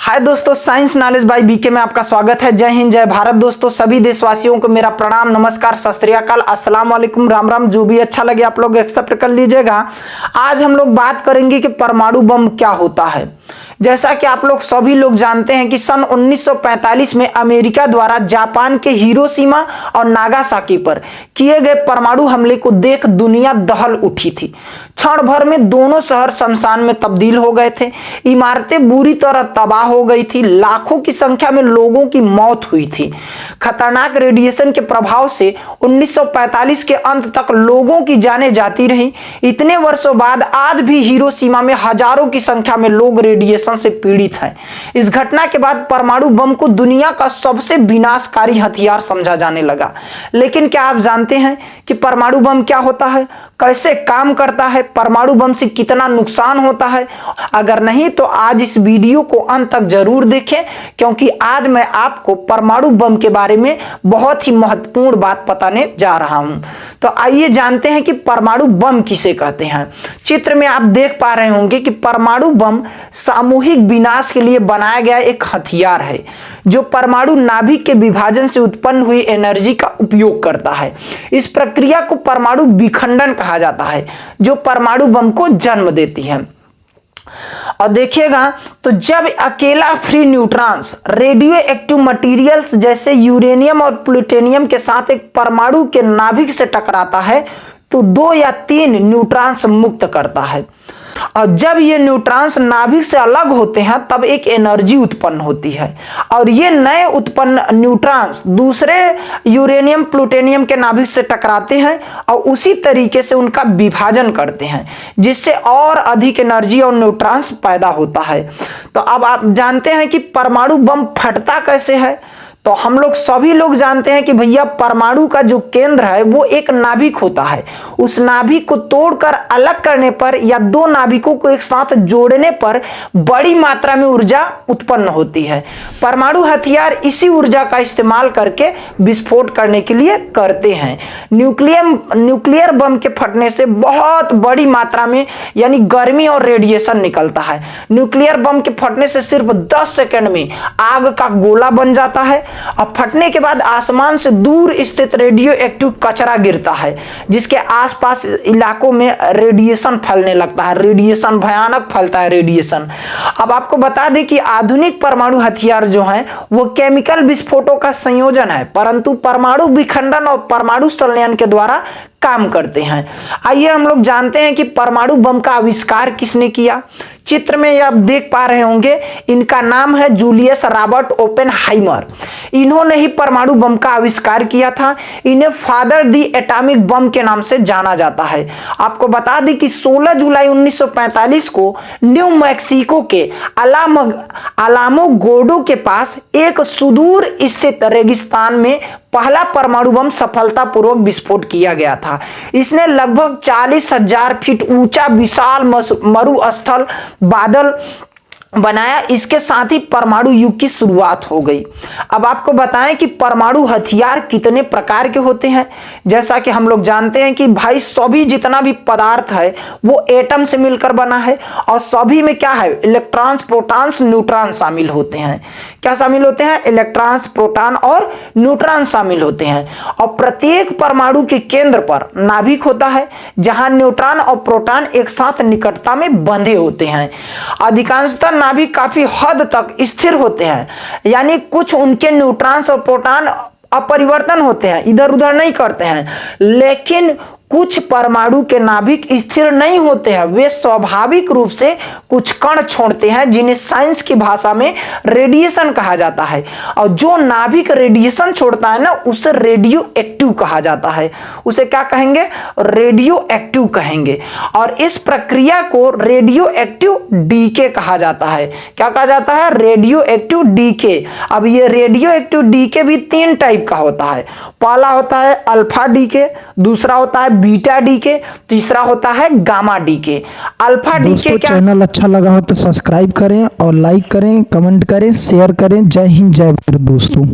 हाय दोस्तों, science knowledge by BK में आपका स्वागत है। जय हिंद, जय भारत। दोस्तों सभी देशवासियों को मेरा प्रणाम, नमस्कार, सत श्री अकाल, अस्सलाम वालेकुम, राम राम। जो भी अच्छा लगे आप लोग एक्सेप्ट कर लीजिएगा। आज हम लोग बात करेंगे कि परमाणु बम क्या होता है। जैसा कि आप लोग सभी लोग जानते हैं कि सन 1945 में अमेरिका द्वारा जापान के हिरोशिमा और नागासाकी पर किए गए परमाणु हमले को देख दुनिया दहल उठी थी। क्षण भर में दोनों शहर शमशान में तब्दील हो गए थे। इमारतें बुरी तरह तबाह हो गई थी। लाखों की संख्या में लोगों की मौत हुई थी। खतरनाक रेडिएशन के प्रभाव से 1945 के अंत तक लोगों की जानें जाती रही। इतने वर्षों बाद आज भी हिरोशिमा में हजारों की संख्या में लोग रेडिएशन से पीड़ित हैं। इस घटना के बाद परमाणु बम को दुनिया का सबसे विनाशकारी हथियार समझा जाने लगा। लेकिन क्या आप जानते हैं कि परमाणु बम क्या होता है, कैसे काम करता है, परमाणु बम से कितना नुकसान होता है? अगर नहीं तो आज इस वीडियो को अंत तक जरूर देखें, क्योंकि आज मैं आपको परमाणु बम के बारे में बहुत ही महत्वपूर्ण बात बताने जा रहा हूं। तो आइए जानते हैं कि परमाणु बम किसे कहते हैं। चित्र में आप देख पा रहे होंगे कि परमाणु बम सामूहिक विनाश के लिए बनाया गया एक हथियार है जो परमाणु नाभिक के विभाजन से उत्पन्न हुई एनर्जी का उपयोग करता है। इस प्रक्रिया को परमाणु विखंडन कहा जाता है, जो परमाणु बम को जन्म देती है। और देखिएगा, तो जब अकेला free neutrons radio active materials जैसे यूरेनियम और प्लूटोनियम के साथ एक परमाणु के नाभिक से टकराता है तो 2 या 3 न्यूट्रॉन्स मुक्त करता है। और जब ये न्यूट्रॉन्स नाभिक से अलग होते हैं तब एक एनर्जी उत्पन्न होती है और ये नए उत्पन्न न्यूट्रॉन्स दूसरे यूरेनियम प्लूटोनियम के नाभिक से टकराते हैं और उसी तरीके से उनका विभाजन करते हैं, जिससे और अधिक एनर्जी और न्यूट्रॉन्स पैदा होता है। तो अब आप जानते हैं कि परमाणु बम फटता कैसे है। तो हम लोग सभी लोग जानते हैं कि भैया परमाणु का जो केंद्र है वो एक नाभिक होता है। उस नाभिक को तोड़कर अलग करने पर या 2 नाभिकों को एक साथ जोड़ने पर बड़ी मात्रा में ऊर्जा उत्पन्न होती है। परमाणु हथियार इसी ऊर्जा का इस्तेमाल करके विस्फोट करने के लिए करते हैं। न्यूक्लियर बम के फटने से बहुत बड़ी मात्रा में यानी गर्मी और रेडिएशन निकलता है। न्यूक्लियर बम के फटने से सिर्फ 10 सेकंड में आग का गोला बन जाता है और फटने के बाद आसमान से दूर स्थित रेडियो एक्टिव कचरा गिरता है, जिसके आसपास इलाकों में रेडिएशन फैलने लगता है। रेडिएशन भयानक फैलता है रेडिएशन। अब आपको बता दें कि आधुनिक परमाणु हथियार जो हैं वो केमिकल विस्फोटों का संयोजन है, परंतु परमाणु विखंडन और परमाणु संलयन के द्वारा काम करते हैं। आइए हम लोग जानते हैं कि परमाणु बम का आविष्कार किसने किया। चित्र में आप देख पा रहे होंगे, इनका नाम है जूलियस रॉबर्ट ओपेनहाइमर। इन्होंने ही परमाणु बम का आविष्कार किया था। इन्हें फादर दी एटॉमिक बम के नाम से जाना जाता है। आपको बता दें कि 16 जुलाई 1945 को न्यू मैक्सिको के अलामो गोर्डो के पास एक सुदूर स्थित रेगिस्तान में पहला परमाणु बम सफलतापूर्वक विस्फोट किया गया था। इसने लगभग 40,000 फीट ऊंचा विशाल मरुस्थल बादल बनाया। इसके साथ ही परमाणु युग की शुरुआत हो गई। अब आपको बताएं कि परमाणु हथियार कितने प्रकार के होते हैं। जैसा कि हम लोग जानते हैं कि भाई सभी जितना भी पदार्थ है वो एटम से मिलकर बना है और सभी में क्या है, इलेक्ट्रॉन्स, प्रोटॉन्स, न्यूट्रॉन शामिल होते हैं। क्या शामिल होते हैं? इलेक्ट्रॉन्स, प्रोटॉन और न्यूट्रॉन शामिल होते हैं। और प्रत्येक परमाणु के केंद्र पर नाभिक होता है जहां न्यूट्रॉन और प्रोटॉन एक साथ निकटता में बंधे होते हैं। अधिकांशतः नाभिक काफी हद तक स्थिर होते हैं, यानी कुछ उनके न्यूट्रॉन्स और प्रोटॉन अपरिवर्तन होते हैं, इधर उधर नहीं करते हैं। लेकिन कुछ परमाणु के नाभिक स्थिर नहीं होते हैं, वे स्वाभाविक रूप से कुछ कण छोड़ते हैं जिन्हें साइंस की भाषा में रेडिएशन कहा जाता है। और जो नाभिक रेडिएशन छोड़ता है ना, उसे रेडियो एक्टिव कहा जाता है। उसे क्या कहेंगे? रेडियो एक्टिव कहेंगे। और इस प्रक्रिया को रेडियो एक्टिव डीके कहा जाता है। क्या कहा जाता है? Radioactive decay. अब ये रेडियो एक्टिव डीके भी 3 टाइप का होता है। पहला होता है अल्फा डीके, दूसरा होता है बीटा डीके, तीसरा होता है गामा डीके। अल्फा डीके क्या? चैनल अच्छा लगा हो तो सब्सक्राइब करें और लाइक करें, कमेंट करें, शेयर करें। जय हिंद, जय भारत दोस्तों।